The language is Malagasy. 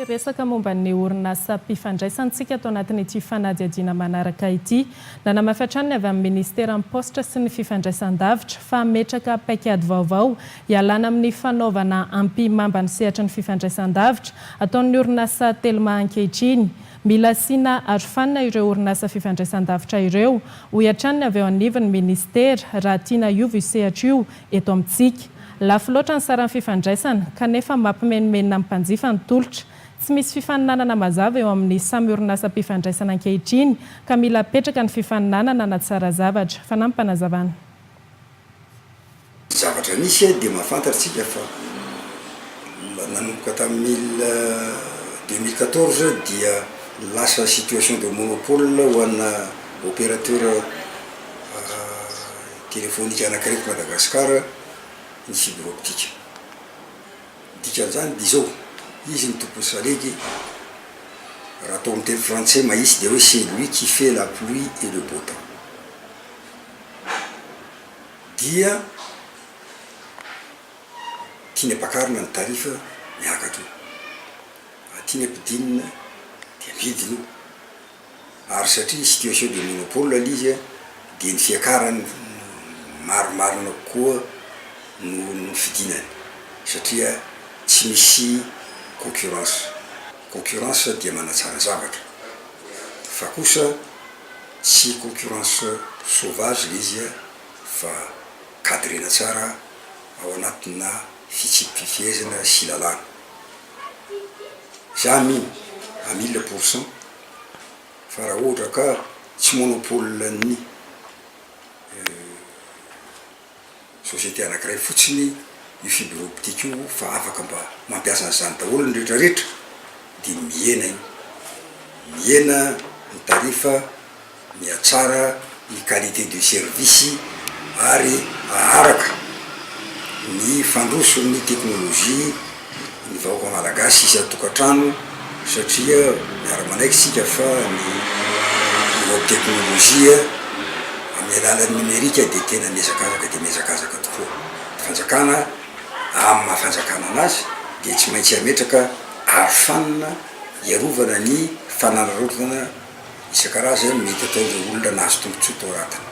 Resaka momba ny orinasa mpifandraisantsika atao anatin'ity fanadihadiana manaraka ity. Nanamafatra avy amin'ny ministera posta sy ny fifandraisan-davitra fa Hametraka paik'ady vaovao ialana amin'ny fanaovana ampy-mamba ny sehatra ny fifandraisan-davitra ataon'ny orinasa telma ankehitriny. Mila sina arofanina ireo orinasa fifandraisan-davitra ireo ho iatranina avy eo anivon'ny ministera raha tiana iova io sehatra io eto amintsika. Lafo loatra ny saran'ny fifandraisana kanefa mampimenomena amin'ny mpanjifa ny tolotra. Tsy misy fifaninanana mazava eo amin'ny samy orinasa mpifandraisana ankehitriny ka mila petraka ny fifaninanana na tsara zavatra. Fanahy mpanazavana. Zavatra nisy dia mahafantatsika fa nanomboka tamin'ny 2014 dia lasa situation de monopole ho anna opérateur téléphonique anankiray Madagascar ny fibre optique. Dikan'izany dia zao izy ny tompo salegy raha atao amin'ny teny français maïs dia hoe c'est lui qui fait la pluie et le beau temps. Dia tiany ampakarina ny tarifa miakatra tiany ampidinina dia midiny ary satria situation de monopole izy dia ny fiakarany maromarona koa no fidinany satria tsy misy concurrence dia manatsara zavatra fa kosa tsy concurrence sauvage izy fa cadrena tsara ao anatina fitsipifihezana sy lalàna. Za mino à 1000% fa raha ohatra ka tsy monopole ny société anankiray fotsiny io fibre optique io fa afaka mba mampiasa an'izany daholo ny rehetrarehetra dia miena ny tarifa, miatsara ny qualité du service ary aharaka ny fandroso ny teknolojia ny vahoaka malagasy isy atokantrano satria miara-manaiky sika fa ny teknolojia amin'ny alalan'ny numerika dia tena miazakazaka tokoa. Fanjakana amin'ny mahafanjakana anazy dia tsy maintsy hametraka arofanina iarovana ny fanararotana isan-karazany mety ataon'ireo olona nahazo tombotsoa tao anatiny.